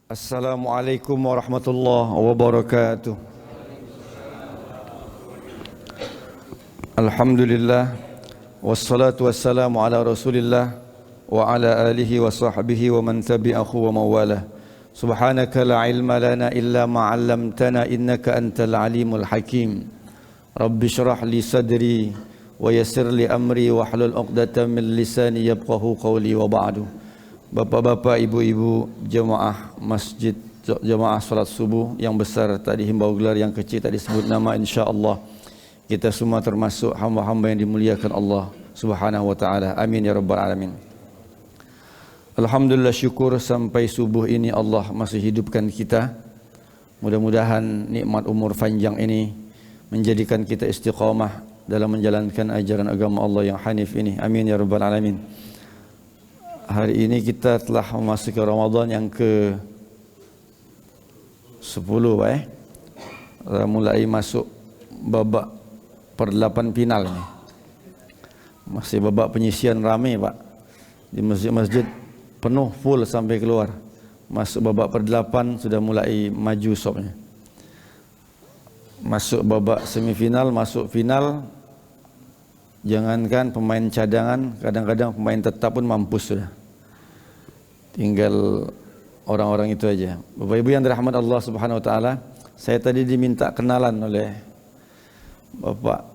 Assalamualaikum warahmatullahi wabarakatuh. Alhamdulillah wassalatu wassalamu ala Rasulillah wa ala alihi wa sahbihi wa man tabi'ahu wa mawalah. Subhanaka la ilma lana illa ma 'allamtana innaka antal alimul hakim. Rabbi shrah li sadri wa yassir li amri wa hlul 'uqdatam min lisani yafqahu qawli wa ba'du. Bapak-bapak, ibu-ibu, jemaah masjid, jemaah salat subuh yang besar tak dihimbau gelar, yang kecil tak disebut nama, insya-Allah kita semua termasuk hamba-hamba yang dimuliakan Allah Subhanahu wa taala. Amin ya rabbal alamin. Alhamdulillah, syukur sampai subuh ini Allah masih hidupkan kita. Mudah-mudahan nikmat umur panjang ini menjadikan kita istiqamah dalam menjalankan ajaran agama Allah yang hanif ini. Amin ya rabbal alamin. Hari ini kita telah memasuki Ramadan yang ke-10 mulai masuk babak per-8 final ni. Masih babak penyisian ramai Pak. Di masjid-masjid penuh full sampai keluar. Masuk babak per-8 sudah mulai maju sopnya. Masuk babak semifinal, masuk final. Jangankan pemain cadangan, kadang-kadang pemain tetap pun mampus sudah. Tinggal orang-orang itu aja. Bapak Ibu yang dirahmati Allah Subhanahu wa taala, saya tadi diminta kenalan oleh Bapak.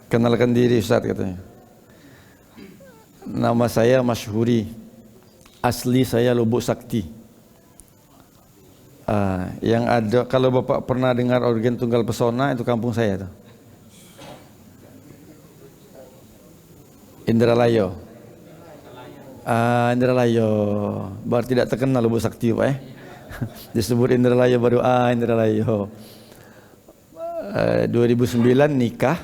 Kenalkan diri Ustaz katanya. Nama saya Masyhuri. Asli saya Lubuk Sakti. Yang ada, kalau Bapak pernah dengar organ tunggal pesona, itu kampung saya tuh. Indralayo. Indralayo. Baru tidak terkenal Lubuk Sakti Pak Disebut Indralayo baru Indralayo. 2009 nikah.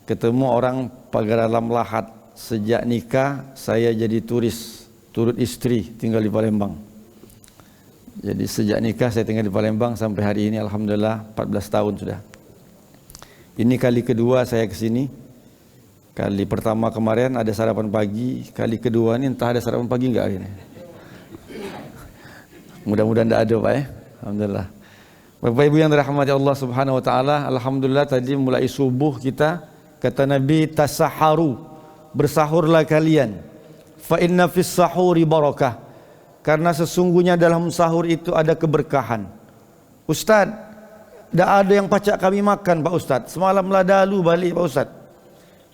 Ketemu orang pagar alam lahat. Sejak nikah saya jadi turis, turut istri tinggal di Palembang. Jadi sejak nikah saya tinggal di Palembang sampai hari ini alhamdulillah 14 tahun sudah. Ini kali kedua saya ke sini. Kali pertama kemarin ada sarapan pagi, kali kedua ini entah ada sarapan pagi enggak ini. Mudah-mudahan tidak ada Pak Alhamdulillah. Bapak Ibu yang dirahmati Allah Subhanahu wa taala, alhamdulillah tadi mulai subuh kita kata Nabi tasaharu, bersahurlah kalian. Fa inna fis sahuri barakah. Karena sesungguhnya dalam sahur itu ada keberkahan. Ustaz, tidak ada yang pacak kami makan Pak Ustaz. Semalamlah dalu balik Pak Ustaz.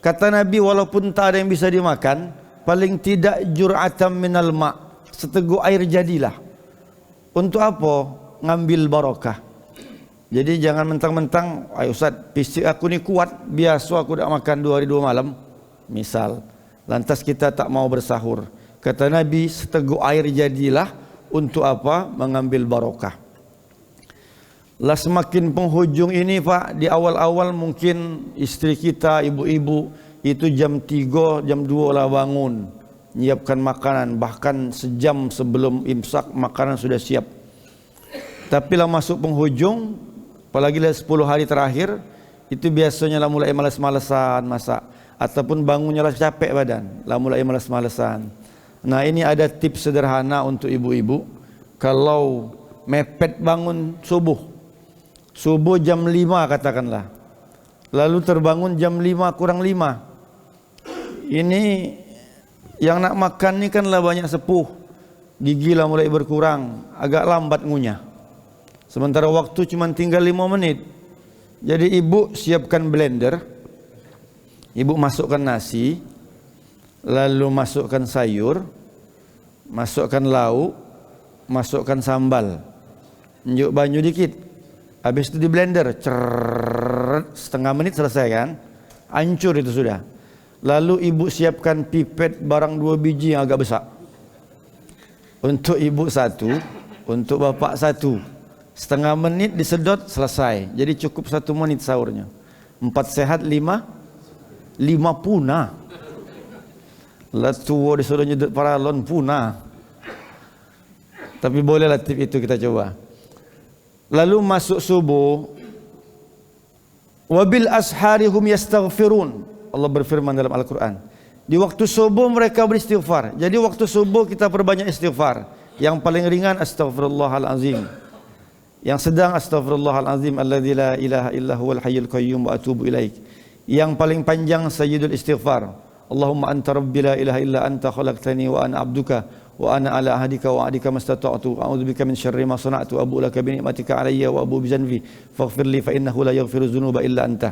Kata Nabi, walaupun tak ada yang bisa dimakan, paling tidak jur'atam minal ma', seteguk air jadilah. Untuk apa? Ngambil barakah. Jadi jangan mentang-mentang, ayo Ustaz, fisik aku ni kuat, biasa aku tak makan 2 hari 2 malam. Misal, lantas kita tak mau bersahur. Kata Nabi, seteguk air jadilah. Untuk apa? Mengambil barakah. Lah semakin penghujung ini Pak, di awal-awal mungkin istri kita, ibu-ibu itu jam 3, jam 2 lah bangun, nyiapkan makanan, bahkan sejam sebelum imsak makanan sudah siap. Tapi lah masuk penghujung, apalagi lah 10 hari terakhir, itu biasanya lah mulai malas-malesan masak, ataupun bangunnya lah capek badan, lah mulai malas-malesan. Nah ini ada tips sederhana untuk ibu-ibu, kalau mepet bangun subuh jam 5 katakanlah, lalu terbangun jam 5 kurang 5, ini yang nak makan ni kan lah banyak sepuh, gigi lah mulai berkurang, agak lambat ngunyah, sementara waktu cuma tinggal 5 menit. Jadi ibu siapkan blender, ibu masukkan nasi, lalu masukkan sayur, masukkan lauk, masukkan sambal, njuk banyu dikit. Habis itu di blender, setengah menit selesai kan, hancur itu sudah. Lalu ibu siapkan pipet barang 2 biji yang agak besar. Untuk ibu 1, untuk bapak 1. Setengah menit disedot selesai. Jadi cukup 1 menit sahurnya. 4 sehat 5 punah. Lah tua disuruh nyedot paralon punah. Tapi bolehlah tip itu kita coba. Lalu masuk subuh, wabil asharihum yastaghfirun. Allah berfirman dalam Al-Quran, Di waktu subuh mereka beristighfar. Jadi waktu subuh kita perbanyak istighfar. Yang paling ringan astaghfirullahalazim. Yang sedang astaghfirullahalazim alladzi la ilaha illa huwal hayyul qayyum wa atubu ilaik. Yang paling panjang sayyidul istighfar. Allahumma anta rabbi la ilaha illa anta khalaqtani wa ana abduka wa ana ala ahdika wa ahdika mastata'tu a'udzubika min syarri ma sana'tu abu laka bi ni'matika alayya wa abu bi zanbi faghfirli fa innahu la yaghfiru dzunuba illa anta.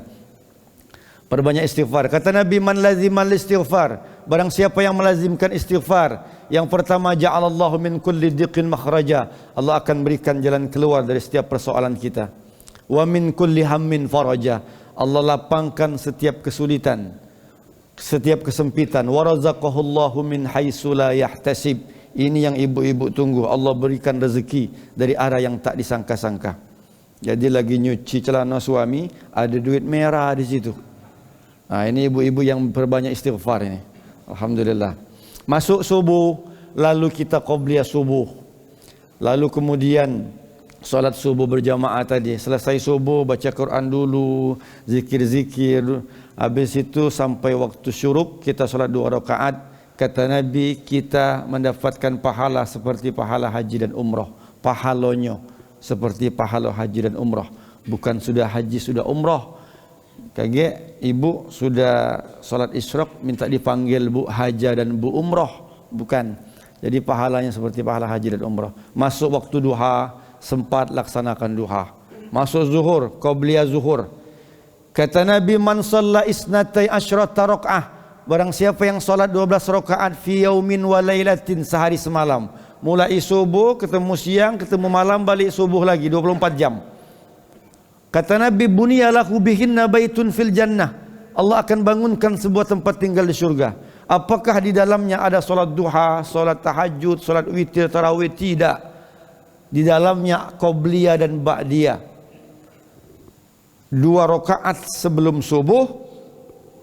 Perbanyak istighfar. Kata Nabi, man lazimal istighfar, barang siapa yang melazimkan istighfar, yang pertama ja'alallahu min kulli diqin makhraja, Allah akan berikan jalan keluar dari setiap persoalan kita. Wa min kulli hammin faraja, Allah lapangkan setiap kesulitan, setiap kesempitan. Wa razaqahullahu min haitsu la yahtasib, ini yang ibu-ibu tunggu, Allah berikan rezeki dari arah yang tak disangka-sangka. Jadi lagi nyuci celana suami, ada duit merah di situ. Nah, ini ibu-ibu yang berbanyak istighfar ini. Alhamdulillah. Masuk subuh, lalu kita qabliyah subuh. Lalu kemudian salat subuh berjamaah tadi. Selesai subuh baca Quran dulu, zikir-zikir. Habis itu sampai waktu syuruk kita salat 2 rakaat. Kata Nabi, kita mendapatkan pahala seperti pahala haji dan umrah. Pahalonyo seperti pahala haji dan umrah. Bukan sudah haji sudah umrah. Kaget ibu sudah solat isyraq minta dipanggil bu haja dan bu umrah, bukan. Jadi pahalanya seperti pahala haji dan umrah. Masuk waktu duha, sempat laksanakan duha. Masuk zuhur, qabliyah zuhur. Kata Nabi, man shalla isnatai asyrata rakaah, barang siapa yang solat 12 rakaat fi yaumin wa lailatin, sehari semalam. Mulai subuh ketemu siang, ketemu malam, balik subuh lagi 24 jam. Kata Nabi, bunyalahu bihinna baitun fil jannah, Allah akan bangunkan sebuah tempat tinggal di surga. Apakah di dalamnya ada solat duha, solat tahajud, solat witir, tarawih? Tidak. Di dalamnya qobliyah dan ba'diyah. 2 rakaat sebelum subuh,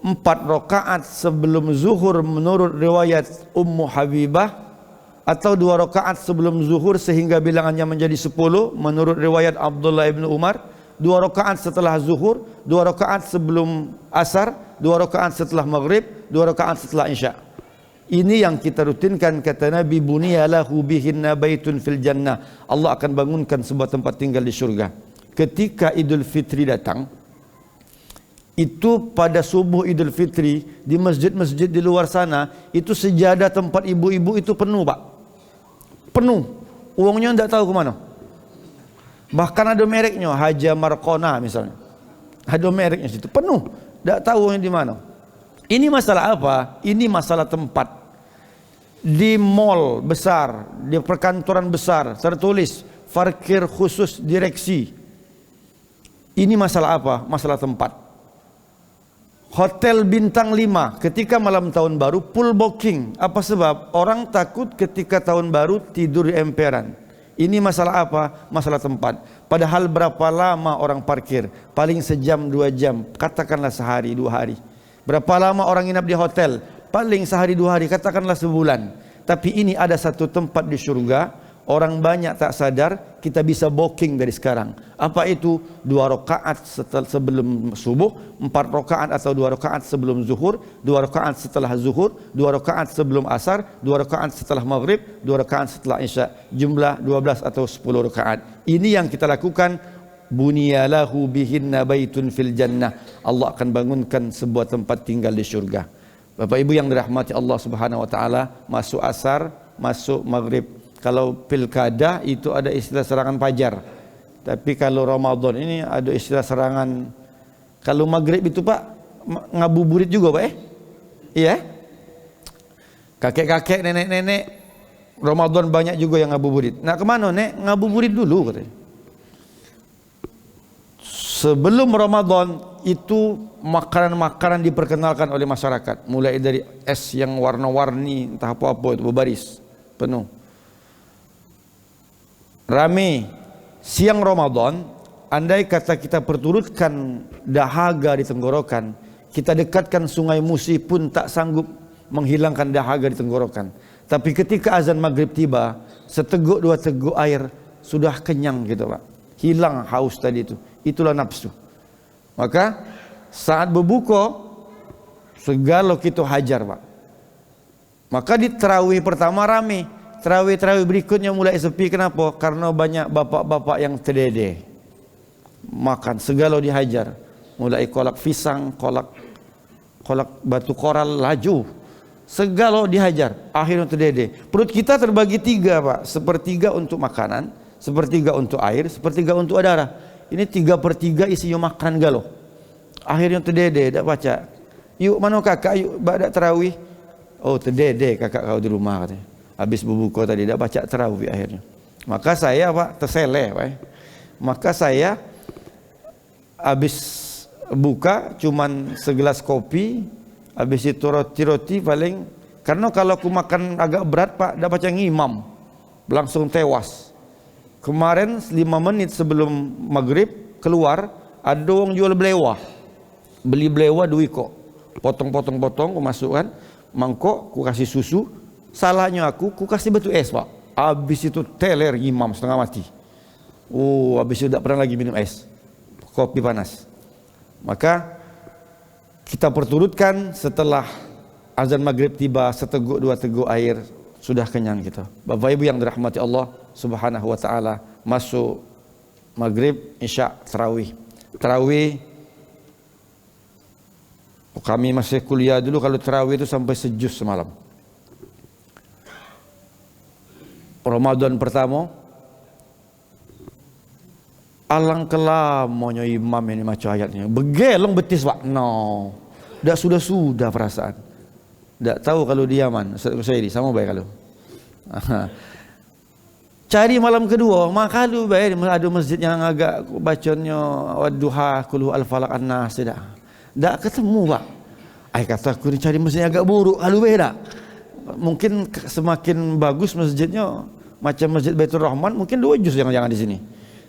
4 rakaat sebelum zuhur menurut riwayat Ummu Habibah, atau 2 rakaat sebelum zuhur sehingga bilangannya menjadi 10 menurut riwayat Abdullah ibn Umar. 2 rakaat setelah zuhur, 2 rakaat sebelum asar, 2 rakaat setelah maghrib, 2 rakaat setelah isya. Ini yang kita rutinkan. Kata Nabi, bunyalahu bihinna baitun fil jannah, Allah akan bangunkan sebuah tempat tinggal di surga. Ketika Idul Fitri datang, itu pada subuh Idul Fitri di masjid-masjid di luar sana, itu sejadah tempat ibu-ibu itu penuh, Pak. Penuh. Uangnya tidak tahu ke mana. Bahkan ada mereknya, Haja Markona misalnya. Ada mereknya situ, penuh. Tak tahu yang di mana. Ini masalah apa? Ini masalah tempat. Di mall besar, di perkantoran besar, tertulis parkir khusus direksi. Ini masalah apa? Masalah tempat. Hotel bintang 5 ketika malam tahun baru full booking. Apa sebab? Orang takut ketika tahun baru tidur di emperan. Ini masalah apa? Masalah tempat. Padahal berapa lama orang parkir? Paling sejam 2 jam, katakanlah sehari 2 hari. Berapa lama orang nginap di hotel? Paling sehari 2 hari, katakanlah sebulan. Tapi ini ada satu tempat di surga, orang banyak tak sadar, kita bisa booking dari sekarang. Apa itu? 2 rakaat sebelum subuh, 4 rakaat atau 2 rakaat sebelum zuhur, 2 rakaat setelah zuhur, 2 rakaat sebelum asar, 2 rakaat setelah maghrib, 2 rakaat setelah isya. Jumlah 12 atau 10 rakaat. Ini yang kita lakukan. Bunyalahu bihinna baitun fil jannah, Allah akan bangunkan sebuah tempat tinggal di surga. Bapak Ibu yang dirahmati Allah Subhanahu wa taala, masuk asar, masuk maghrib. Kalau pilkada itu ada istilah serangan fajar. Tapi kalau Ramadan ini ada istilah serangan. Kalau maghrib itu Pak, ngabuburit juga Pak Iya. Kakek-kakek, nenek-nenek, Ramadan banyak juga yang ngabuburit. Nah kemana Nek? Ngabuburit dulu katanya. Sebelum Ramadan itu makanan-makanan diperkenalkan oleh masyarakat. Mulai dari es yang warna-warni, entah apa-apa itu berbaris, penuh. Rame. Siang Ramadan, andai kata kita perturutkan dahaga di tenggorokan, kita dekatkan sungai Musi pun tak sanggup menghilangkan dahaga di tenggorokan. Tapi ketika azan maghrib tiba, seteguk 2 teguk air sudah kenyang gitu Pak. Hilang haus tadi itu. Itulah nafsu. Maka saat berbuka segala kita hajar Pak. Maka di tarawih pertama rame, tarawih berikutnya mulai sepi. Kenapa? Karena banyak bapak-bapak yang terdede makan segala dihajar, mulai kolak pisang, kolak batu koral laju, segala dihajar, akhirnya terdede. Perut kita terbagi tiga Pak, sepertiga untuk makanan, sepertiga untuk air, sepertiga untuk darah. Ini 3/3 isinya makan galo. Akhirnya terdede, tak baca. Yuk mana kakak, yuk badak tarawih. Oh terdede kakak kau di rumah katanya. Habis berbuka tadi, tak baca tarawih akhirnya. Maka saya Pak terseleh Pak. Maka saya habis buka cuman segelas kopi, habis itu roti paling. Karena kalau aku makan agak berat Pak, dah baca ngimam, langsung tewas. Kemarin 5 menit sebelum maghrib keluar, ada orang jual belewah, beli belewah 2 kok, potong, aku masukkan mangkok, ku kasih susu. Salahnya aku kasih batu es Pak. Habis itu teler ngimam setengah mati. Oh, habis itu tak pernah lagi minum es, kopi panas. Maka kita perturutkan, setelah azan maghrib tiba, seteguk 2 teguk air, sudah kenyang kita. Bapak Ibu yang dirahmati Allah Subhanahu wa taala, masuk maghrib, isya, tarawih. Kami masih kuliah dulu, kalau tarawih itu sampai sejus semalam. Ramadan pertama, alang kelamonyo imam ini macam ayatnya begelong betis Pak. No, dah sudah perasaan. Tak tahu kalau dia man saya di sama baik kalau. Cari malam kedua, maka lu baik ada masjid yang agak bacanya wadduha qul al-falaq an-nas tak ketemu Pak. Ai kata aku ni cari masjid agak buruk kalau beda. Mungkin semakin bagus masjidnya macam Masjid Baitur Rahman, mungkin 2 juz jangan di sini.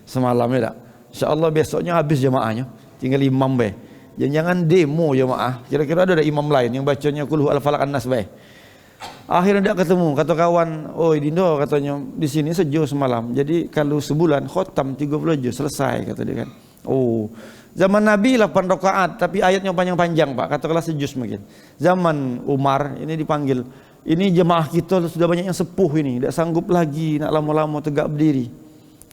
Semalam ya tak. InsyaAllah besoknya habis jemaahnya, tinggal imam be. Jangan demo jemaah. Kira-kira ada imam lain yang bacanya qul al-falaq an-nas be. Akhirnya tak ketemu. Kata kawan, oh Dindo katanya di sini sejuz semalam. Jadi kalau sebulan khotam 30 juz selesai kata dia kan. Oh, zaman Nabi 8 rakaat tapi ayatnya panjang-panjang Pak. Katakanlah sejuz mungkin. Zaman Umar ini dipanggil. Ini jemaah kita sudah banyak yang sepuh ini, tak sanggup lagi nak lama-lama tegak berdiri.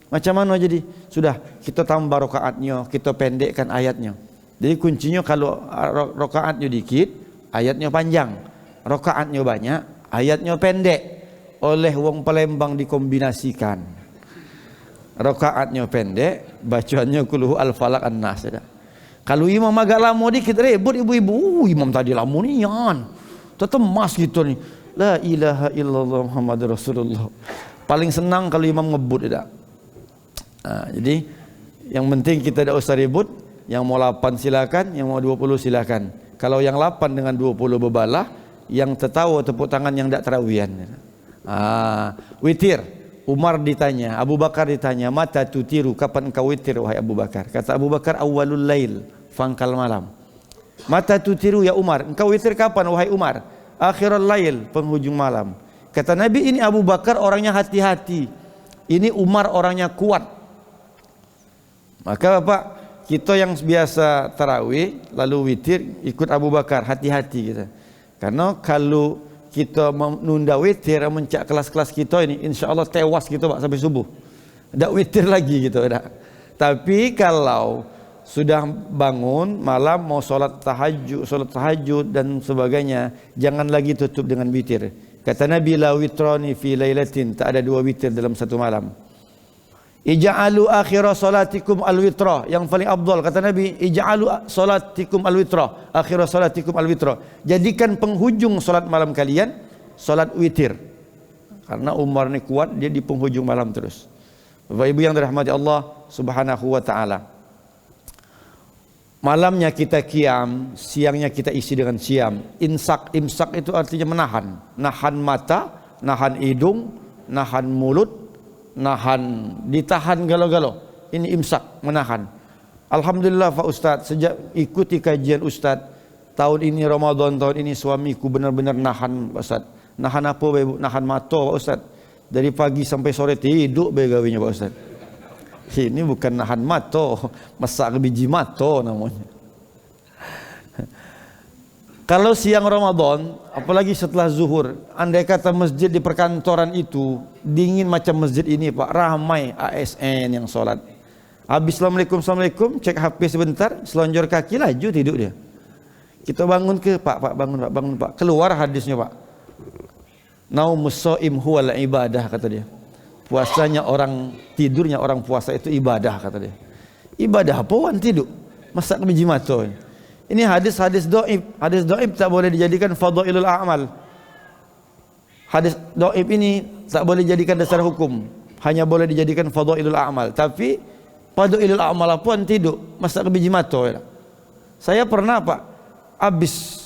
Macam mana jadi? Sudah kita tambah rakaatnya, kita pendekkan ayatnya. Jadi kuncinya kalau rakaatnya dikit, ayatnya panjang. Rakaatnya banyak, ayatnya pendek. Oleh wong Palembang dikombinasikan. Rakaatnya pendek, bacaannya qul al-falaq an-nas. Kalau imam agak lama dikit ribut ibu-ibu. Imam tadi lama nian. Tetemas gitu nih. La ilaha illallah Muhammad Rasulullah. Paling senang kalau imam ngebut tidak. Jadi yang penting kita tidak usah ribut. Yang mau 8 silakan, yang mau 20 silakan. Kalau yang 8 dengan 20 bebalah, yang tertawa tepuk tangan yang tidak terawihan. Witir. Umar ditanya, Abu Bakar ditanya, mata tutiru, kapan engkau witir wahai Abu Bakar? Kata Abu Bakar, awalul lail, pangkal malam. Mata tutiru ya Umar, engkau witir kapan wahai Umar? Akhirul lail, penghujung malam. Kata Nabi, ini Abu Bakar orangnya hati-hati, ini Umar orangnya kuat. Maka Bapak, kita yang biasa tarawih lalu witir ikut Abu Bakar, hati-hati kita. Karena kalau kita menunda witir, mencak kelas-kelas kita ini, insya Allah tewas kita Pak sampai subuh. Tak witir lagi gitu. Tapi kalau sudah bangun malam mau solat tahajud dan sebagainya, jangan lagi tutup dengan witir. Kata Nabi, la witrani fi lailatin, tak ada 2 witir dalam satu malam. Ija'alu akhira salatikum al-witra, yang paling afdal kata Nabi, ija'alu salatikum al-witra, akhira salatikum al-witra. Jadikan penghujung salat malam kalian salat witir. Karena Umar ni kuat, dia di penghujung malam terus. Bapak Ibu yang dirahmati Allah Subhanahu wa taala. Malamnya kita qiyam, siangnya kita isi dengan siam. Imsak itu artinya menahan. Nahan mata, nahan hidung, nahan mulut, nahan, ditahan galo-galo. Ini imsak, menahan. Alhamdulillah Pak Ustaz, sejak ikuti kajian Ustaz, tahun ini Ramadan, tahun ini suamiku benar-benar nahan Pak Ustaz. Nahan apa Ibu? Nahan mata Pak Ustaz. Dari pagi sampai sore tidur begawinya Pak Ustaz. Ini bukan nahan mato, masak biji mato namanya. Kalau siang Ramadan, apalagi setelah zuhur, andai kata masjid di perkantoran itu dingin macam masjid ini Pak, ramai ASN yang sholat. Habis Assalamualaikum, cek HP sebentar, selonjor kaki, laju tidur dia. Kita bangun ke Pak, bangun Pak. Keluar hadisnya Pak. Naumus shaim huwal ibadah, kata dia. Puasanya orang, tidurnya orang puasa itu ibadah, kata dia. Ibadah apaan tidur? Masak biji mato. Ini hadis dhaif. Hadis dhaif tak boleh dijadikan fadhailul a'mal. Hadis dhaif ini tak boleh dijadikan dasar hukum. Hanya boleh dijadikan fadhailul a'mal. Tapi fadhailul a'mal apaan tidur? Masak biji mato. Saya pernah Pak, habis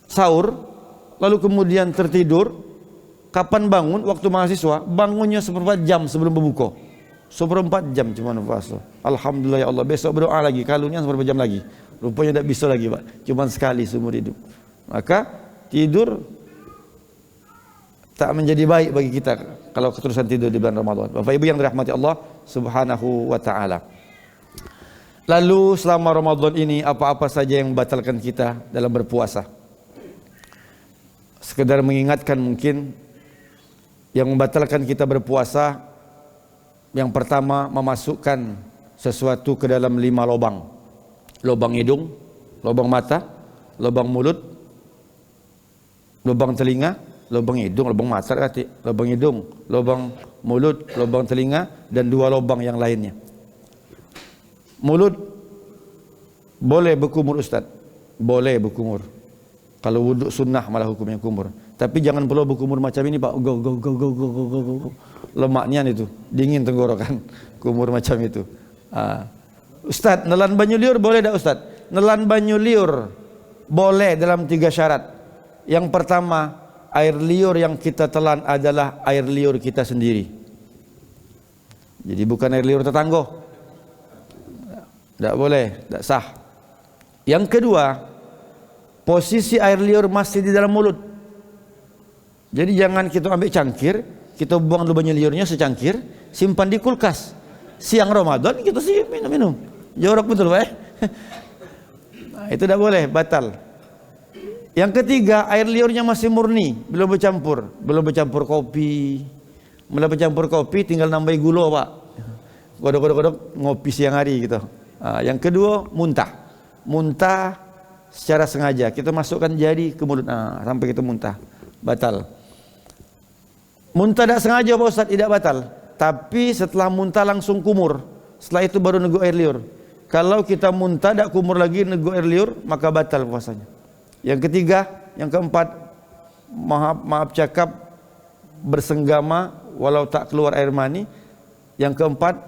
sahur lalu kemudian tertidur. Kapan bangun? Waktu mahasiswa, bangunnya seperempat jam sebelum berbuka. Seperempat jam cuma puasa. Alhamdulillah ya Allah. Besok berdoa lagi, kalungnya seperempat jam lagi. Rupanya tidak bisa lagi Pak, cuma sekali seumur hidup. Maka tidur tak menjadi baik bagi kita kalau keterusan tidur di bulan Ramadan. Bapak Ibu yang dirahmati Allah Subhanahu wa taala. Lalu selama Ramadan ini apa-apa saja yang membatalkan kita dalam berpuasa? Sekedar mengingatkan mungkin yang membatalkan kita berpuasa, yang pertama memasukkan sesuatu ke dalam 5 lubang. Lubang hidung, lubang mata, lubang mulut, lubang telinga, lubang hidung, lubang mata, lubang hidung, lubang mulut, lubang telinga, dan 2 lubang yang lainnya. Mulut boleh berkumur Ustaz, boleh berkumur. Kalau wuduk sunnah malah hukumnya kumur. Tapi jangan perlu berkumur macam ini Pak. Go. Lemaknya itu, dingin tenggorokan. Kumur macam itu. Ustaz, nelan banyu liur boleh tak Ustaz? Nelan banyu liur boleh dalam 3 syarat. Yang pertama, air liur yang kita telan adalah air liur kita sendiri. Jadi bukan air liur tetangga. Tak boleh, tak sah. Yang kedua, posisi air liur masih di dalam mulut. Jadi jangan kita ambil cangkir, kita buang dulu banyu liurnya secangkir, simpan di kulkas. Siang Ramadan kita sih minum. Jorok betul Pak. Nah, itu tidak boleh, batal. Yang ketiga, air liurnya masih murni, belum bercampur kopi. Belum bercampur kopi, tinggal nambahi gula Pak. Godok ngopi siang hari gitu. Yang kedua, muntah secara sengaja, kita masukkan jari ke mulut sampai kita muntah, batal. Muntah tidak sengaja Pak Ustaz, tidak batal. Tapi setelah muntah langsung kumur, setelah itu baru negu air liur. Kalau kita muntah tidak kumur lagi negu air liur, maka batal puasanya. Yang ketiga, yang keempat, maaf cakap, bersenggama walau tak keluar air mani. Yang keempat,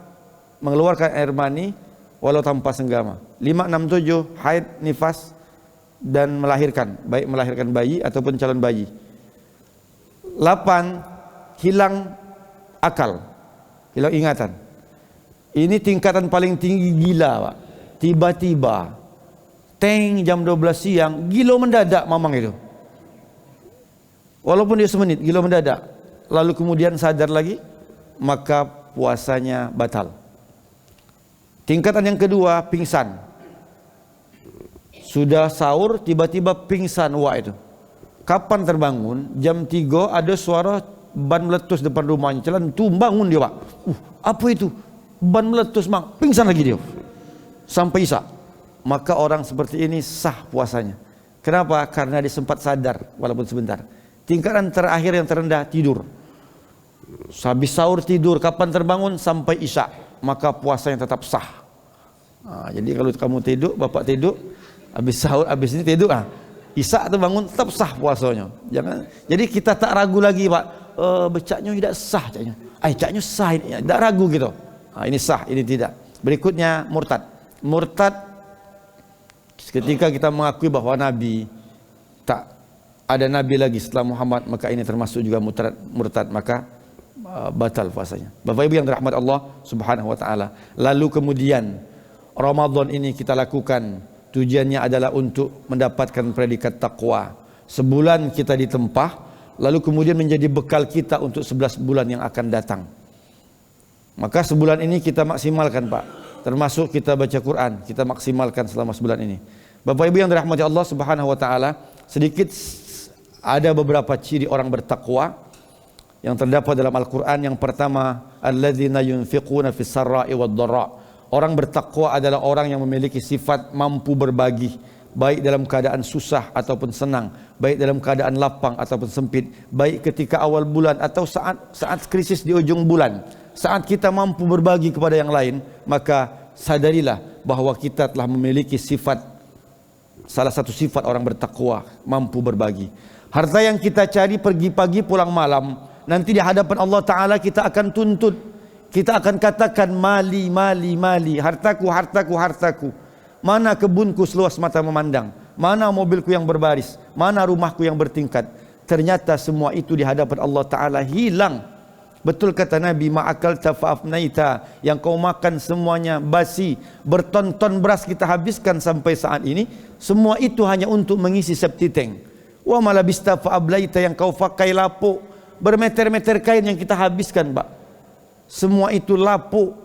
mengeluarkan air mani walau tanpa senggama. 5, 6, 7, haid, nifas, dan melahirkan, baik melahirkan bayi ataupun calon bayi. 8, hilang akal, hilang ingatan. Ini tingkatan paling tinggi gila Pak. Tiba-tiba jam 12 siang gila mendadak mamang itu. Walaupun dia semenit, gila mendadak. Lalu kemudian sadar lagi, maka puasanya batal. Tingkatan yang kedua, pingsan. Sudah sahur tiba-tiba pingsan itu. Kapan terbangun? Jam 3 ada suara ban meletus depan rumahnya. Jalan tu bangun dia Pak. Apa itu? Ban meletus Mang. Pingsan lagi dia. Sampai isya. Maka orang seperti ini sah puasanya. Kenapa? Karena dia sempat sadar walaupun sebentar. Tingkatan terakhir yang terendah, tidur. Habis sahur tidur, kapan terbangun? Sampai isya. Maka puasanya tetap sah. Jadi kalau kamu tidur, bapak tidur, habis sahur, habis ini tidur, isya atau bangun tetap sah puasanya. Jangan. Jadi kita tak ragu lagi Pak. Becaknya tidak sah, caknya. Caknya sah, ini tidak ragu gitu. Ini sah, ini tidak. Berikutnya murtad. Murtad ketika kita mengakui bahwa Nabi tak ada Nabi lagi setelah Muhammad, maka ini termasuk juga murtad, maka batal puasanya. Bapak Ibu yang dirahmati Allah Subhanahu wa taala. Lalu kemudian Ramadan ini kita lakukan tujuannya adalah untuk mendapatkan predikat takwa. Sebulan kita ditempah, lalu kemudian menjadi bekal kita untuk 11 bulan yang akan datang. Maka sebulan ini kita maksimalkan Pak. Termasuk kita baca Quran, kita maksimalkan selama sebulan ini. Bapak Ibu yang dirahmati Allah Subhanahu wa taala, sedikit ada beberapa ciri orang bertakwa yang terdapat dalam Al-Qur'an. Yang pertama, alladzina yunfiquna fis sarra'i wad dharra. Orang bertakwa adalah orang yang memiliki sifat mampu berbagi, baik dalam keadaan susah ataupun senang, baik dalam keadaan lapang ataupun sempit, baik ketika awal bulan atau saat krisis di ujung bulan. Saat kita mampu berbagi kepada yang lain, maka sadarilah bahwa kita telah memiliki sifat, salah satu sifat orang bertakwa, mampu berbagi. Harta yang kita cari pergi pagi pulang malam, nanti di hadapan Allah Ta'ala kita akan tuntut. Kita akan katakan mali, mali, mali, hartaku, hartaku, hartaku. Mana kebunku seluas mata memandang, mana mobilku yang berbaris, mana rumahku yang bertingkat. Ternyata semua itu di hadapan Allah Ta'ala hilang. Betul kata Nabi, ma'akal tafa'afnaita, yang kau makan semuanya basi. Berton-ton beras kita habiskan sampai saat ini, semua itu hanya untuk mengisi septic tank. Wa malabista fa'ablaita, yang kau pakai lapuk. Bermeter-meter kain yang kita habiskan, Pak. Semua itu lapuk.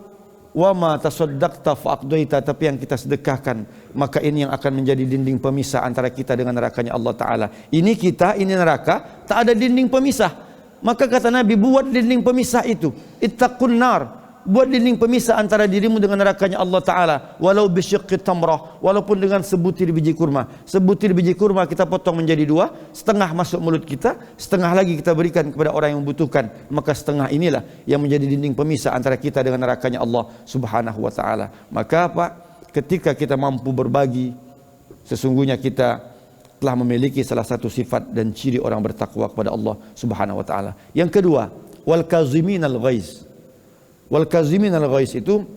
Wa ma tasaddaqta fa'aqdaita, tapi yang kita sedekahkan, maka ini yang akan menjadi dinding pemisah antara kita dengan nerakanya Allah Ta'ala. Ini kita, ini neraka, tak ada dinding pemisah. Maka kata Nabi, buat dinding pemisah itu, ittaqun nar, buat dinding pemisah antara dirimu dengan nerakanya Allah Ta'ala, walau bisyiqqi tamrah, walaupun dengan sebutir biji kurma. Sebutir biji kurma kita potong menjadi dua, setengah masuk mulut kita, setengah lagi kita berikan kepada orang yang membutuhkan. Maka setengah inilah yang menjadi dinding pemisah antara kita dengan nerakanya Allah Subhanahu wa Ta'ala. Maka apa? Ketika kita mampu berbagi, sesungguhnya kita telah memiliki salah satu sifat dan ciri orang bertakwa kepada Allah Subhanahu wa Ta'ala. Yang kedua, wal kaziminal ghaiz. Wal kaziminal ghaiz itu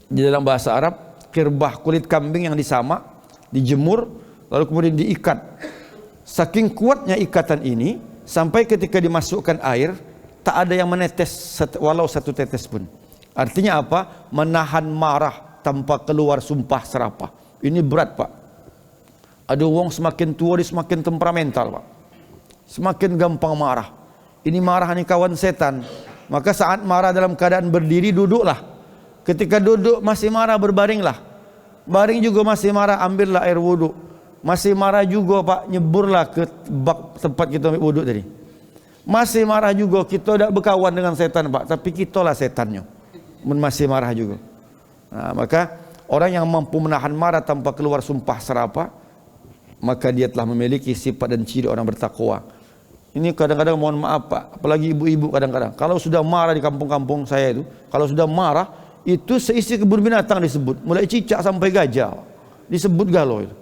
di dalam bahasa Arab, kirbah kulit kambing yang disamak, dijemur, lalu kemudian diikat. Saking kuatnya ikatan ini, sampai ketika dimasukkan air, tak ada yang menetes walau satu tetes pun. Artinya apa? Menahan marah tanpa keluar sumpah serapah. Ini berat, Pak. Ada orang semakin tua dia semakin temperamental, Pak. Semakin gampang marah. Ini marah ni kawan setan. Maka saat marah dalam keadaan berdiri, duduklah. Ketika duduk masih marah, berbaringlah. Baring juga masih marah, ambillah air wuduk. Masih marah juga, Pak, nyeburlah ke bak tempat kita ambil wuduk tadi. Masih marah juga, kita tidak berkawan dengan setan, Pak, tapi kita lah setannya. Masih marah juga. Nah, maka orang yang mampu menahan marah tanpa keluar sumpah serapah, maka dia telah memiliki sifat dan ciri orang bertakwa. Ini kadang-kadang mohon maaf, Pak, apalagi ibu-ibu kadang-kadang, kalau sudah marah di kampung-kampung saya itu, kalau sudah marah, itu seisi kebun binatang disebut, mulai cicak sampai gajah, disebut galau itu.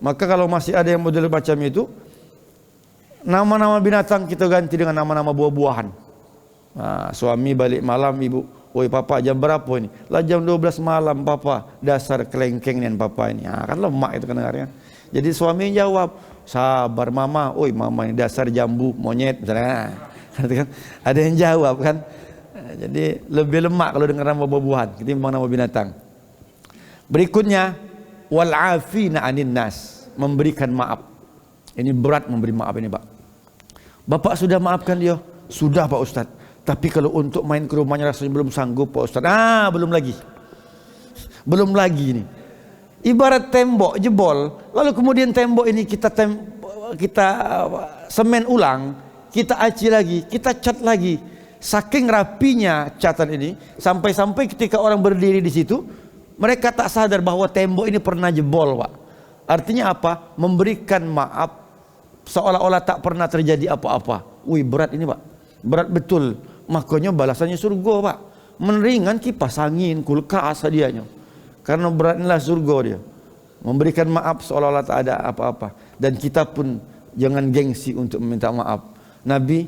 Maka kalau masih ada yang model macam itu, nama-nama binatang kita ganti dengan nama-nama buah-buahan. Nah, suami balik malam, ibu, oi papa jam berapa ini? Lah jam 12 malam papa, dasar kelengkeng nih papa ini. Nah, kan lemak itu kedengarannya. Jadi suami jawab, sabar mama, oi mama ini dasar jambu monyet misalnya. Kan ada yang jawab kan. Jadi lebih lemak kalau dengar nama buah-buahan ketimbang nama binatang. Berikutnya, wal afina 'anin nas, memberikan maaf. Ini berat memberi maaf ini, Pak. Bapak sudah maafkan dia? Sudah, Pak Ustaz. Tapi kalau untuk main ke rumahnya rasanya belum sanggup, Pak Ustaz. Belum lagi. Belum lagi ini. Ibarat tembok jebol, lalu kemudian tembok ini kita semen ulang, kita aci lagi, kita cat lagi. Saking rapinya catan ini, sampai-sampai ketika orang berdiri di situ, mereka tak sadar bahwa tembok ini pernah jebol, Pak. Artinya apa? Memberikan maaf seolah-olah tak pernah terjadi apa-apa. Wih, berat ini, Pak. Berat betul. Makanya balasannya surga, Pak. Mendingan kipas angin, kulkas hadiahnya. Karena beratlah surga dia. Memberikan maaf seolah-olah tak ada apa-apa. Dan kita pun jangan gengsi untuk meminta maaf. Nabi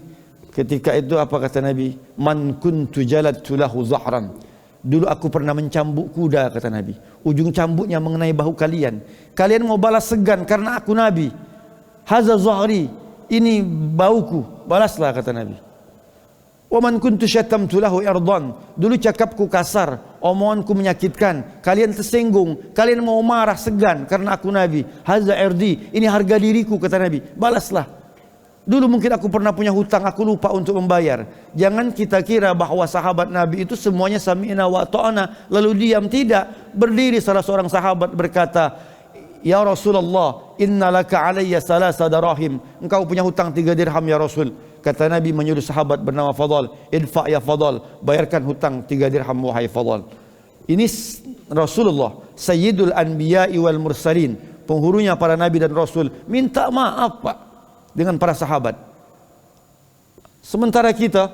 ketika itu apa kata Nabi? Man kuntu jaladtu lahu zahran. Dulu aku pernah mencambuk kuda, kata Nabi. Ujung cambuknya mengenai bahu kalian. Kalian mau balas segan karena aku Nabi. Haza zahri. Ini bauku. Balaslah, kata Nabi. Wa man kuntu syatamtu lahu irdan. Dulu cakapku kasar, omonganku menyakitkan, kalian tersinggung, kalian mau marah segan karena aku Nabi. Haza irdi, ini harga diriku, kata Nabi. Balaslah. Dulu mungkin aku pernah punya hutang, aku lupa untuk membayar. Jangan kita kira bahwa sahabat Nabi itu semuanya sami'na wa ta'ana lalu diam. Tidak. Berdiri salah seorang sahabat berkata, ya Rasulullah, innalaka alayya salasa darahim. Engkau punya hutang 3 dirham ya Rasul. Kata Nabi menyuruh sahabat bernama Fadal, idfa ya Fadal, bayarkan hutang 3 dirham wahai Fadal. Ini Rasulullah, Sayyidul Anbiya'i wal Mursalin, penghulunya para nabi dan rasul, minta maaf Pak dengan para sahabat. Sementara kita,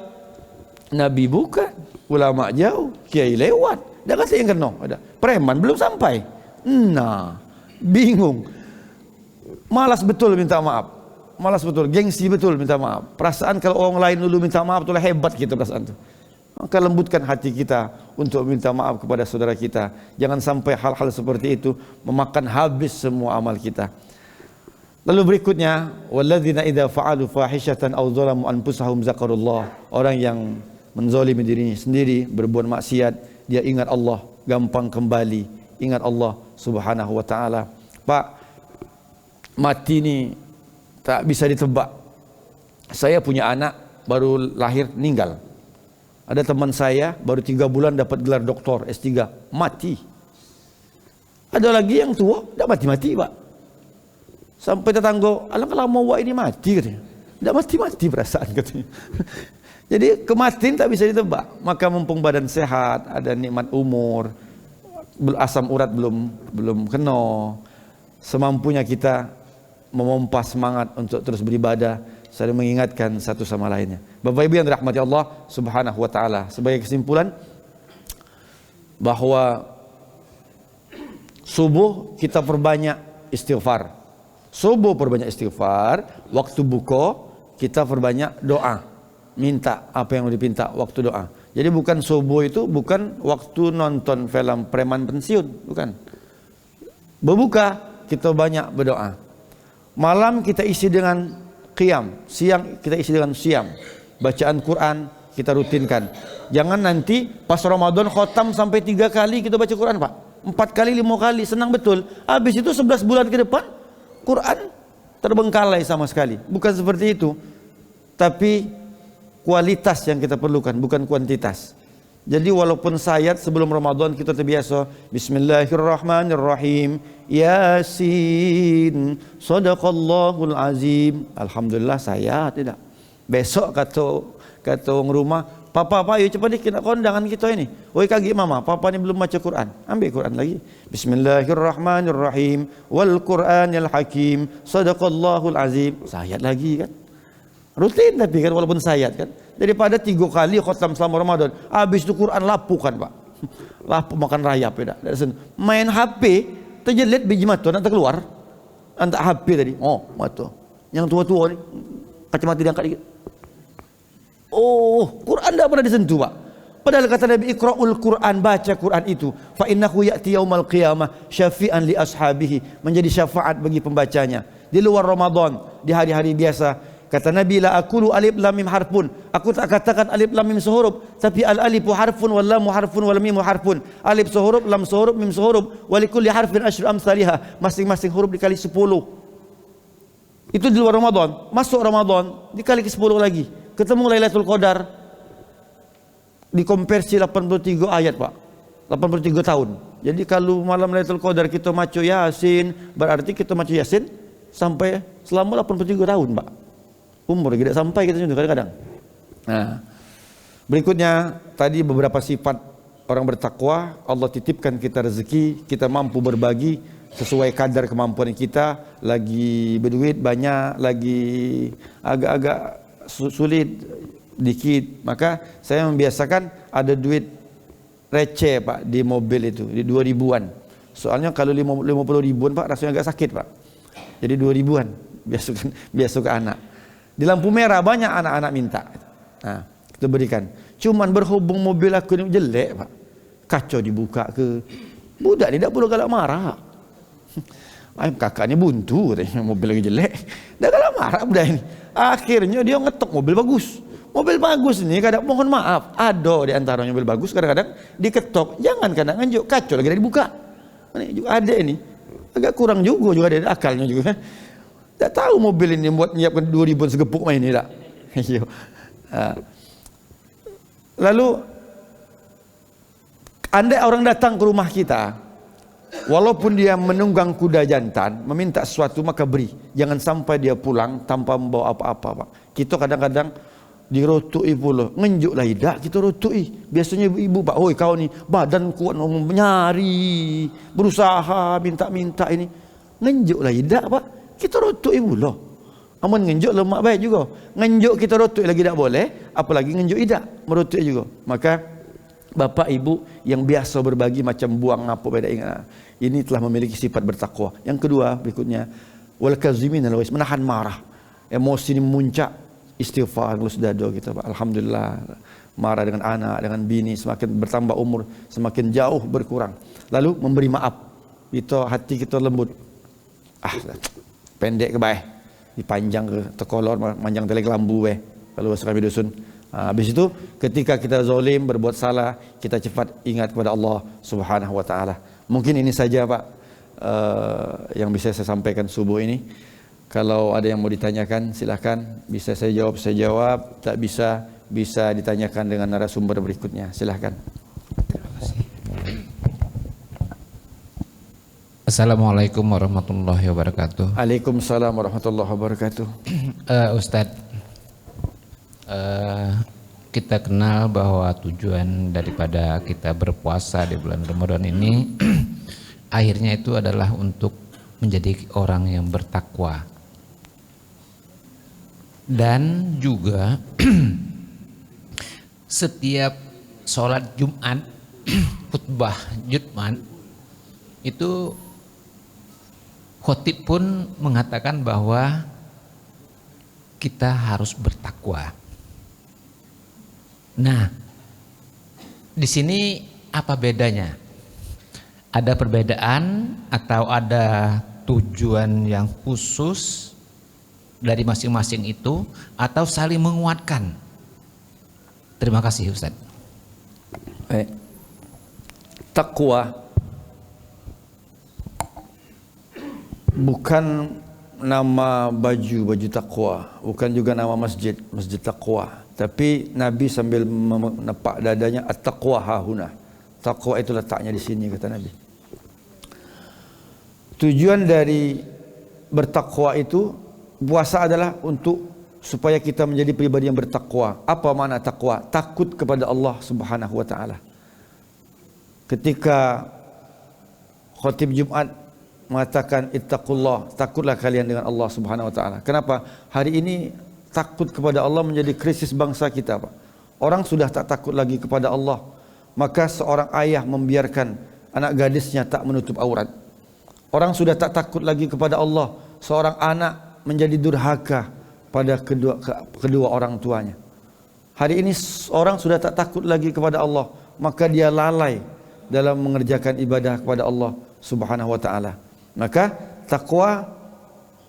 nabi bukan, ulama jauh, kiai lewat, dah kasih yang kena, ada preman belum sampai. Nah, bingung, malas betul minta maaf, malas betul, gengsi betul minta maaf. Perasaan kalau orang lain dulu minta maaf itulah hebat kita perasaan itu. Maka lembutkan hati kita untuk minta maaf kepada saudara kita. Jangan sampai hal-hal seperti itu memakan habis semua amal kita. Lalu berikutnya, walladzina idza fa'alu fahishatan aw zalamu anfusahum zakarullah. Orang yang menzalimi dirinya sendiri, berbuat maksiat, dia ingat Allah, gampang kembali, ingat Allah Subhanahu wa taala. Pak, mati ini tak bisa ditebak. Saya punya anak baru lahir meninggal. Ada teman saya baru 3 bulan dapat gelar doktor S3, mati. Ada lagi yang tua, dah mati-mati Pak. Sampai tetangga, alangkah lama wak ini mati katanya. Dah mati-mati perasaan katanya. Jadi kematian tak bisa ditebak. Maka mumpung badan sehat, ada nikmat umur, asam urat belum kena, semampunya kita memompa semangat untuk terus beribadah, saling mengingatkan satu sama lainnya. Bapak Ibu yang dirahmati Allah Subhanahu wa taala, sebagai kesimpulan bahwa subuh kita perbanyak istighfar. Subuh perbanyak istighfar, waktu buka kita perbanyak doa. Minta apa yang dipinta waktu doa. Jadi bukan subuh itu bukan waktu nonton film preman pensiun, bukan. Berbuka kita banyak berdoa. Malam kita isi dengan qiyam, siang kita isi dengan siam. Bacaan Quran kita rutinkan. Jangan nanti pas Ramadan khotam sampai 3 kali kita baca Quran Pak. 4 kali, 5 kali, senang betul. Habis itu 11 bulan ke depan Quran terbengkalai sama sekali. Bukan seperti itu. Tapi kualitas yang kita perlukan, bukan kuantitas. Jadi walaupun sayat sebelum Ramadan kita terbiasa Bismillahirrahmanirrahim, Yasin, Sadaqallahul Azim. Alhamdulillah sayat tidak. Besok kata orang rumah, Papa ayo cepat dikit nak kondangan kita ini. Oi kaget mama, papa ni belum baca Quran. Ambil Quran lagi. Bismillahirrahmanirrahim, wal Qur'anil Hakim, Sadaqallahul Azim. Sayat lagi kan. Rutin tapi kan walaupun sayat kan. Daripada 3 kali khatam selama Ramadan, habis itu Quran lapu kan Pak. Lapu makan rayap ya. Main HP, terjelit biji mata nak terkeluar. Antak HP tadi. Oh, mata. Yang tua-tua ni kacamata diangkat dikit. Oh, Quran tak pernah disentuh Pak. Padahal kata Nabi, Iqra'ul Quran, baca Quran itu. Fa innahu ya'ti yaumal qiyamah syafi'an li ashabihi, menjadi syafaat bagi pembacanya. Di luar Ramadan, di hari-hari biasa. Kata Nabi, la aqulu alif lam mim harfun. Aku tak katakan alif lam mim sehuruf, tapi al alifu harfun wal lamu harfun wal mimu harfun. Alif sehuruf, lam sehuruf, mim sehuruf, wa likulli harfin asyru amsalihah. Masing-masing huruf dikali 10. Itu di luar Ramadan. Masuk Ramadan dikali ke 10 lagi. Ketemu Lailatul Qadar, dikonversi 83 ayat Pak, 83 tahun. Jadi kalau malam Lailatul Qadar kita maca Yasin, berarti kita maca Yasin sampai selama 83 tahun Pak. Umur tidak sampai kita juga kadang-kadang. Nah, berikutnya tadi beberapa sifat orang bertakwa. Allah titipkan kita rezeki, kita mampu berbagi sesuai kadar kemampuan kita. Lagi berduit banyak, lagi agak-agak sulit dikit, maka saya membiasakan ada duit receh Pak di mobil itu, di 2000-an. Soalnya kalau 50 ribuan Pak rasanya agak sakit Pak. Jadi 2000-an biasa ke anak. Di lampu merah banyak anak-anak minta. Nah, kita berikan. Cuman berhubung mobil aku ni jelek Pak, kaca dibuka ke, budak ni tak perlu galak marah. Kakak ni buntu katanya, mobil lagi jelek. Dah galak marah budak ni. Akhirnya dia ngetok mobil bagus. Mobil bagus ni kadang mohon maaf, ada di antaranya mobil bagus kadang-kadang diketok. Jangan kadang nganjuk, kaca lagi dah dibuka. Ini juga ada ini. Agak kurang juga ada akalnya juga. Tak tahu mobil ini buat nyiapkan 2000 segepuk main ni tak. Lalu andai orang datang ke rumah kita, Walaupun dia menunggang kuda jantan, meminta sesuatu maka beri. Jangan sampai dia pulang tanpa membawa apa-apa, Pak. Kita kadang-kadang dirotui pula, ngenjuklah idak kita rotui. Biasanya ibu, Pak, "Oi kau ni badan kuat menyari, berusaha minta-minta ini." Ngenjuklah idak, Pak. Kita rotui pula. Amun ngenjuk lemak baik juga. Ngenjuk kita rotui lagi tak boleh, apalagi ngenjuk idak, merotui juga. Maka bapa ibu yang biasa berbagi macam buang apa beda ingat. Ini telah memiliki sifat bertakwa. Yang kedua berikutnya, wal kazimin al ghaiz, menahan marah. Emosi ini memuncak, istighfar gelus dado kita, Pak. Alhamdulillah. Marah dengan anak, dengan bini, semakin bertambah umur, semakin jauh berkurang. Lalu memberi maaf. Hati kita lembut. Pendek ke baik. Dipanjang ke tekolor, panjang telek lambu kalau bahasa kami dusun. Habis itu ketika kita zalim, berbuat salah, kita cepat ingat kepada Allah Subhanahu wa taala. Mungkin ini saja, Pak, yang bisa saya sampaikan subuh ini. Kalau ada yang mau ditanyakan silakan, bisa saya jawab, tak bisa ditanyakan dengan narasumber berikutnya. Silakan. Terima kasih. Assalamualaikum warahmatullahi wabarakatuh. Waalaikumsalam warahmatullahi wabarakatuh. Ustadz, kita kenal bahwa tujuan daripada kita berpuasa di bulan Ramadan ini akhirnya itu adalah untuk menjadi orang yang bertakwa. Dan juga setiap sholat Jumat, khutbah Jumat itu khotib pun mengatakan bahwa kita harus bertakwa. Nah, di sini apa bedanya? Ada perbedaan atau ada tujuan yang khusus dari masing-masing itu atau saling menguatkan? Terima kasih, Ustaz. Takwa bukan nama baju takwa, bukan juga nama masjid takwa, tapi Nabi sambil menepak dadanya, at-taqwa hahuna. Takwa itu letaknya di sini, kata Nabi. Tujuan dari bertakwa itu, puasa adalah untuk supaya kita menjadi pribadi yang bertakwa. Apa makna takwa? Takut kepada Allah Subhanahu wa taala. Ketika khatib Jumat mengatakan ittaqullah, takutlah kalian dengan Allah Subhanahu wa taala. Kenapa? Hari ini takut kepada Allah menjadi krisis bangsa kita, Pak. Orang sudah tak takut lagi kepada Allah. Maka seorang ayah membiarkan anak gadisnya tak menutup aurat. Orang sudah tak takut lagi kepada Allah. Seorang anak menjadi durhaka pada kedua orang tuanya. Hari ini orang sudah tak takut lagi kepada Allah, maka dia lalai dalam mengerjakan ibadah kepada Allah Subhanahu wa taala. Maka takwa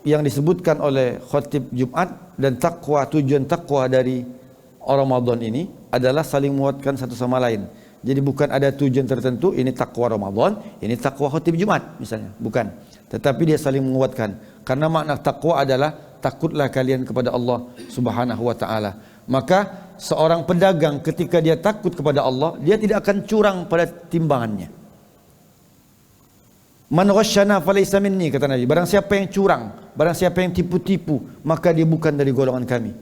yang disebutkan oleh khatib Jumat dan takwa, tujuan takwa dari Ramadan ini adalah saling menguatkan satu sama lain. Jadi bukan ada tujuan tertentu, ini takwa Ramadan, ini takwa khatib Jumat misalnya, bukan. Tetapi dia saling menguatkan. Karena makna takwa adalah takutlah kalian kepada Allah Subhanahu wa taala. Maka seorang pedagang ketika dia takut kepada Allah, dia tidak akan curang pada timbangannya. Man ghasyana falaysa minni, kata Nabi. Barang siapa yang curang, barang siapa yang tipu-tipu, maka dia bukan dari golongan kami.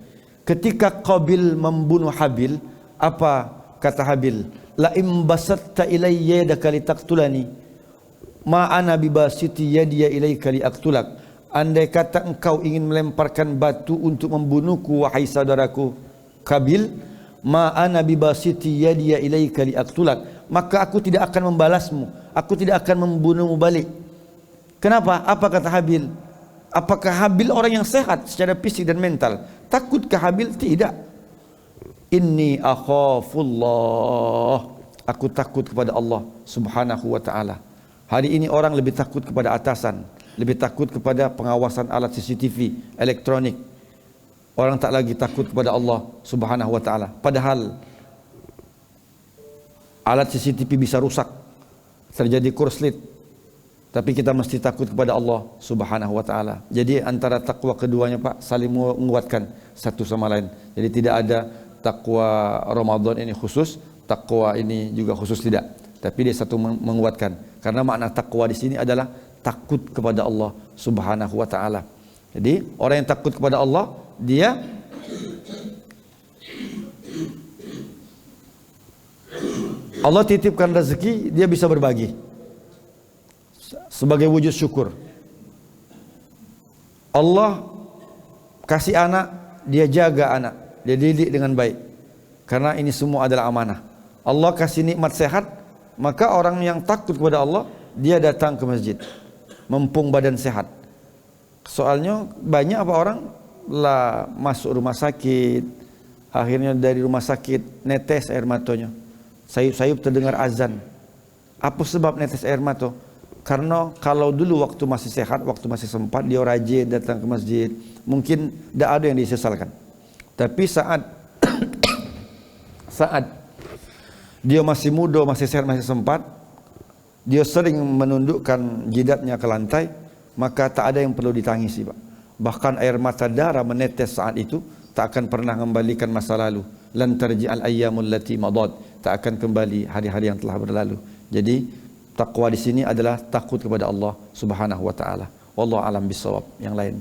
Ketika Qabil membunuh Habil, apa kata Habil? La im basatta ilayya yadaka litaqtulani ma ana bibasiti yadiya ilayka liaqtulak. Andai kata engkau ingin melemparkan batu untuk membunuhku, wahai saudaraku Qabil, ma ana bibasiti yadiya ilayka liaqtulak, maka aku tidak akan membalasmu, aku tidak akan membunuhmu balik. Kenapa? Apa kata Habil? Apakah Habil orang yang sehat secara fisik dan mental? Takutkah Habil? Tidak. Inni akhafullah, aku takut kepada Allah Subhanahu wa taala. Hari ini orang lebih takut kepada atasan, lebih takut kepada pengawasan alat CCTV elektronik. Orang tak lagi takut kepada Allah Subhanahu wa taala. Padahal alat CCTV bisa rusak, terjadi korslet, tapi kita mesti takut kepada Allah Subhanahu wa taala. Jadi antara takwa keduanya, Pak, saling menguatkan satu sama lain. Jadi tidak ada takwa Ramadan ini khusus, takwa ini juga khusus, tidak. Tapi dia satu menguatkan. Karena makna takwa di sini adalah takut kepada Allah Subhanahu wa taala. Jadi orang yang takut kepada Allah, dia Allah titipkan rezeki, dia bisa berbagi sebagai wujud syukur. Allah kasih anak, dia jaga anak, dia didik dengan baik. Karena ini semua adalah amanah. Allah kasih nikmat sehat, maka orang yang takut kepada Allah, dia datang ke masjid, mumpung badan sehat. Soalnya banyak apa orang lah masuk rumah sakit, akhirnya dari rumah sakit netes air matanya. Sayup-sayup terdengar azan. Apa sebab netes air mata? Karena kalau dulu waktu masih sehat, waktu masih sempat, dia rajin datang ke masjid, mungkin tidak ada yang disesalkan. Tapi saat dia masih muda, masih sehat, masih sempat, dia sering menundukkan jidatnya ke lantai, maka tak ada yang perlu ditangisi, Pak. Bahkan air mata darah menetes saat itu tak akan pernah mengembalikan masa lalu. Lan tarji'al ayyamul lati madad, tak akan kembali hari-hari yang telah berlalu. Jadi takwa di sini adalah takut kepada Allah Subhanahu wa taala. Wallahu alam bisawab. Yang lain.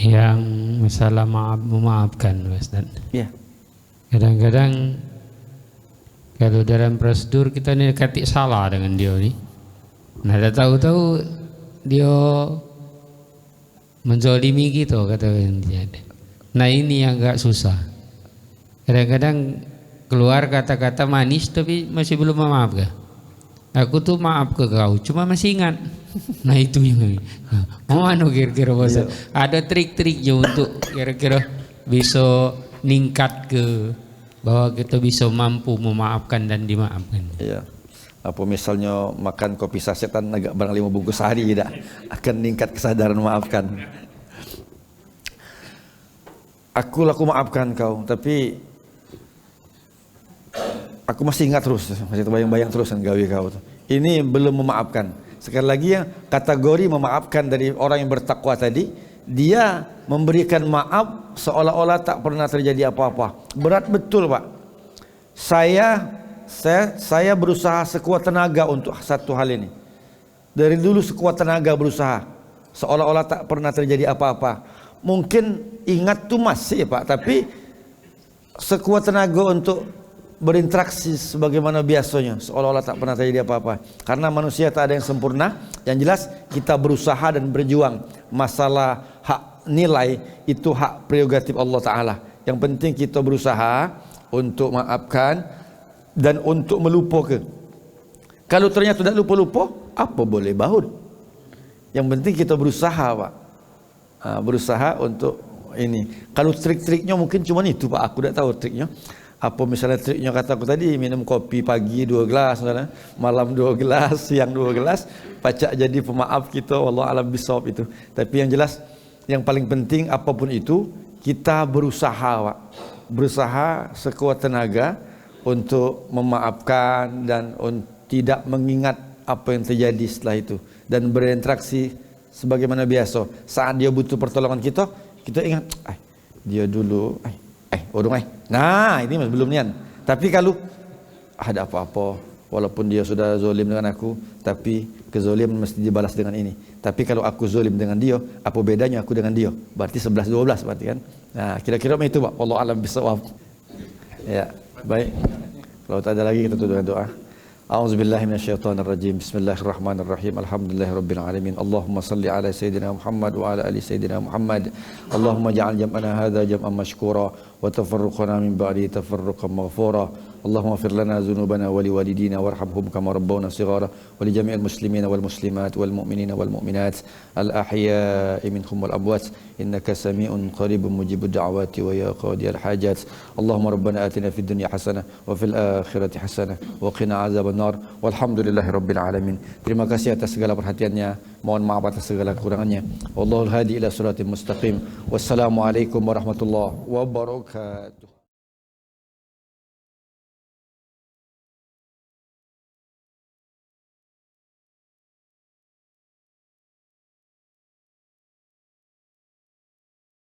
Yang masalah memaafkan, Ustaz. Ya. Kadang-kadang kalau dalam prosedur kita ini katik salah dengan dia ni. Nah, dah tahu-tahu dia menzalimi kita, kata dia. Nah, ini yang agak susah. Kadang-kadang keluar kata-kata manis tapi masih belum memaafkan. Aku tuh maaf ke kau, cuma masih ingat. Nah, itu yang mau anu kira-kira bosan. Ada trik-triknya untuk kira-kira bisa ningkat ke bahwa kita bisa mampu memaafkan dan dimaafkan. Iya. Apa misalnya makan kopi sasetan agak barang 5 bungkus sehari, tidak akan meningkat kesadaran memaafkan. Aku maafkan kau, tapi aku masih ingat terus, masih terbayang-bayang terus kan gawe kau. Ini belum memaafkan. Sekali lagi yang kategori memaafkan dari orang yang bertakwa tadi, dia memberikan maaf seolah-olah tak pernah terjadi apa-apa. Berat betul, Pak. Saya berusaha sekuat tenaga untuk satu hal ini. Dari dulu sekuat tenaga berusaha, seolah-olah tak pernah terjadi apa-apa. Mungkin ingat tuh masih, Pak, tapi sekuat tenaga untuk berinteraksi sebagaimana biasanya, seolah-olah tak pernah terjadi apa-apa. Karena manusia tak ada yang sempurna. Yang jelas kita berusaha dan berjuang. Masalah hak nilai itu hak prerogatif Allah Ta'ala. Yang penting kita berusaha untuk maafkan dan untuk melupakan. Kalau ternyata tidak lupa-lupa, apa boleh bahut. Yang penting kita berusaha, Pak. Berusaha untuk ini. Kalau trik-triknya mungkin cuma itu, Pak. Aku tidak tahu triknya. Apa misalnya triknya kata aku tadi, minum kopi pagi 2 gelas, misalnya, malam 2 gelas, siang 2 gelas, pacak jadi pemaaf kita. Wallahu a'lam bishawab itu. Tapi yang jelas, yang paling penting apapun itu, kita berusaha, Pak. Berusaha sekuat tenaga untuk memaafkan dan tidak mengingat apa yang terjadi setelah itu, dan berinteraksi sebagaimana biasa. Saat dia butuh pertolongan kita ingat, dia dulu, nah ini masih belum nian. Tapi kalau ada apa-apa, walaupun dia sudah zolim dengan aku, tapi kezoliman mesti dibalas dengan ini. Tapi kalau aku zolim dengan dia, apa bedanya aku dengan dia? Berarti 11-12 berarti kan. Nah, kira-kira itu, Pak. Wallahu a'lam bishawab. Ya, baik. Kalau tak ada lagi kita tutup dengan doa. A'udzubillahi minasyaitonirrajim. Bismillahirrahmanirrahim. Alhamdulillahirabbil alamin. Allahumma salli ala sayyidina Muhammad wa ala ali sayyidina Muhammad. Allahumma ja'al jam'ana hadza jam'an mashkura wa tafarruqana min ba'di tafarruqan maghfura. اللهم اغفر لنا ذنوبنا ولوالدينا وارحمهم كما ربونا صغارا ولجميع المسلمين والمسلمات والمؤمنين والمؤمنات الأحياء منهم والأموات إنك سميع قريب مجيب الدعوات ويا قاضي الحاجات اللهم ربنا آتنا في الدنيا حسنة وفي الآخرة حسنة وقنا عذاب النار والحمد لله رب العالمين. Terima kasih atas segala perhatiannya, mohon maaf atas segala kekurangannya. Wallahul hadi ila siratal mustaqim. Wassalamualaikum warahmatullahi wabarakatuh.